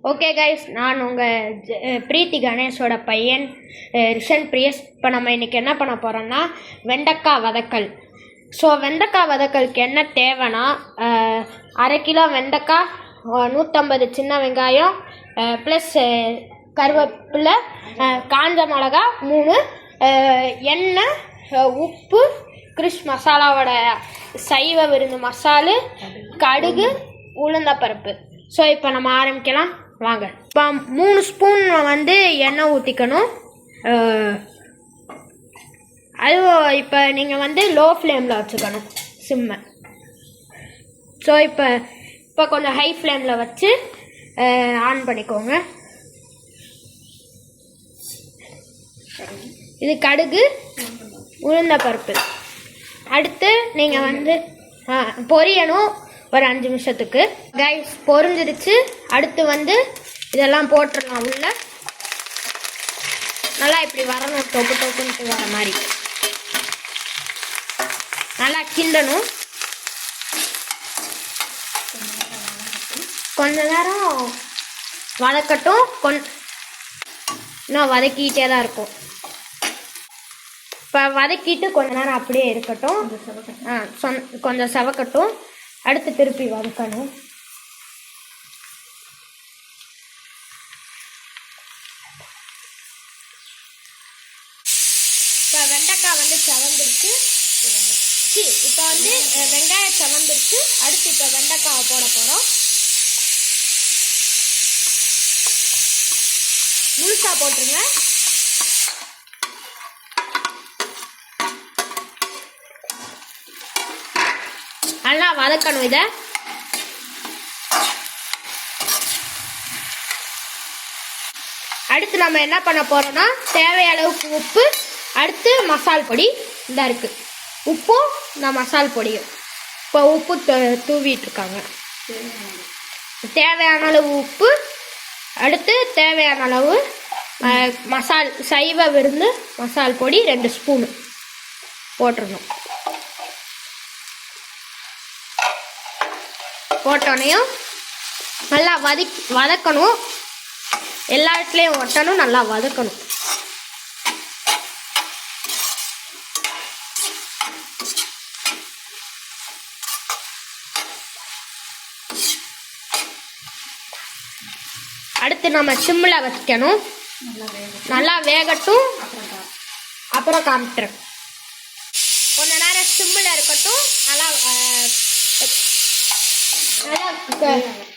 Okay guys, நான் உங்கள் பிரீத்தி கணேஷோட பையன் ரிஷன் பிரியஸ். இப்போ நம்ம இன்றைக்கி என்ன பண்ண போகிறோன்னா வெண்டைக்காய் வதக்கல். ஸோ வெண்டைக்காய் வதக்கலுக்கு என்ன தேவைன்னா 1/2 கிலோ வெண்டைக்காய், 150 சின்ன வெங்காயம், ப்ளஸ் கருவேப்பிலை, காஞ்ச மிளகா 3, எண்ணெய், உப்பு, கிறிஷ் மசாலாவோட சைவ விருந்து மசாலு, கடுகு, உளுந்தப்பருப்பு. ஸோ இப்போ நம்ம ஆரம்பிக்கலாம் வாங்க. இப்போ 3 ஸ்பூன் எண்ணெய் ஊற்றிக்கணும். அது இப்போ நீங்கள் லோ ஃப்ளேமில் வச்சுக்கணும், சிம்மை. ஸோ இப்போ கொஞ்சம் ஹை ஃப்ளேமில் வச்சு ஆன் பண்ணிக்கோங்க. இது கடுகு, உளுந்தப்பருப்பு. அடுத்து நீங்கள் பொரியணும் ஒரு 5 நிமிஷத்துக்கு. கைஸ் பொரிஞ்சிருச்சு. அடுத்து இதெல்லாம் போட்டுடலாம் உள்ள. நல்லா இப்படி வரணும், தொப்பு தொப்புன்ட்டு வர மாதிரி நல்லா கிண்டணும். கொஞ்ச நேரம் வதக்கட்டும். இன்னும் வதக்கிட்டே தான் இருக்கும். இப்போ வதக்கிட்டு கொஞ்ச நேரம் அப்படியே இருக்கட்டும். கொஞ்சம் செவக்கட்டும். அடுத்து திருப்பி வதக்கணும். இப்போ வெண்டைக்காய் செவந்துருச்சு. இப்போ வெங்காயம் செவந்துருச்சு. அடுத்து இப்போ வெண்டைக்காவை போட போகிறோம். முழுசாக போட்டுருங்க. நல்லா வதக்கணும் இதை. அடுத்து நம்ம என்ன பண்ண போறோம்னா தேவையான அளவுக்கு உப்பு, அடுத்து மசால் பொடி இந்த இருக்குது. உப்பும் இந்த மசால் பொடியும் இப்போ உப்பு தூவிட்டு இருக்காங்க. தேவையான அளவு உப்பு, அடுத்து தேவையான அளவு சைவ விருந்து மசால் பொடி 2 ஸ்பூனு போட்டுடணும். போட்டோனையும் நல்லா வதக்கணும். எல்லா இடத்துலையும் ஒட்டணும், நல்லா வதக்கணும். அடுத்து நம்ம சிம்மில் வைக்கணும். நல்லா வேகட்டும், அப்புறம் காமிட்டுறேன். கொஞ்ச நேரம் சிம்மில் இருக்கட்டும்.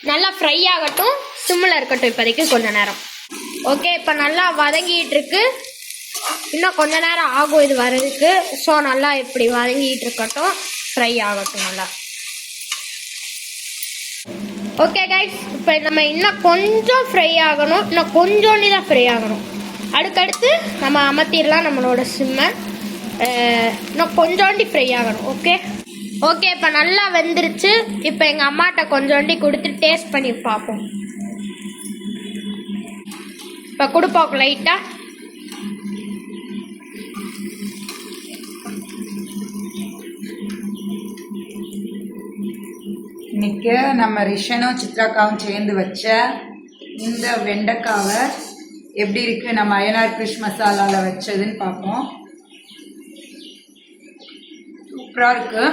நல்லா ஃப்ரை ஆகட்டும். சிம்மில் இருக்கட்டும் இப்போதைக்கு கொஞ்ச நேரம். ஓகே, இப்போ நல்லா வதங்கிட்டு இருக்கு. இன்னும் கொஞ்ச நேரம் ஆகும் இது வர்றதுக்கு. ஸோ நல்லா இப்படி வதங்கிட்டு இருக்கட்டும், ஃப்ரை ஆகட்டும் நல்லா. ஓகே கைஸ், இப்போ நம்ம இன்னும் கொஞ்சம் ஃப்ரை ஆகணும். இன்னும் கொஞ்சோண்டி தான் ஃப்ரை ஆகணும். அடுத்தடுத்து நம்ம அமர்த்திடலாம் நம்மளோட சிம்மை. இன்னும் கொஞ்சோண்டி ஃப்ரை ஆகணும். ஓகே, இப்போ நல்லா வெந்துருச்சு. இப்போ எங்கள் அம்மாட்ட கொஞ்சோண்டி கொடுத்து டேஸ்ட் பண்ணி பார்ப்போம். இப்போ கொடுப்போம் லைட்டாக. இன்னைக்கு நம்ம ரிஷனும் சித்ராக்காவும் சேர்ந்து வச்ச இந்த வெண்டைக்காவை எப்படி இருக்கு நம்ம அய்யனார் கிறிஷ் மசாலாவில் வச்சதுன்னு பார்ப்போம். சூப்பராக இருக்கு.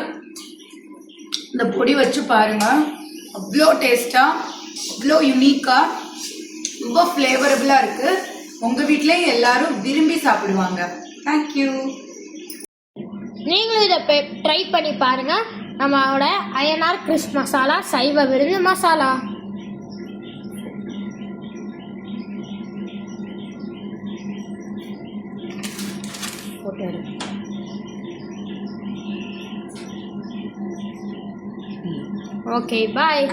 இந்த பொடி வச்சு பாருங்க, அவ்வளோ டேஸ்டாக, அவ்வளோ யூனிக்காக, ரொம்ப ஃப்ளேவரபுளாக இருக்குது. உங்கள் வீட்லேயும் எல்லாரும் விரும்பி சாப்பிடுவாங்க. தேங்க்யூ. நீங்களும் இதை ட்ரை பண்ணி பாருங்க. நம்மளோட அய்யனார் கிறிஷ் மசாலா சைவ விருந்து மசாலா. ஓகே, பாய்.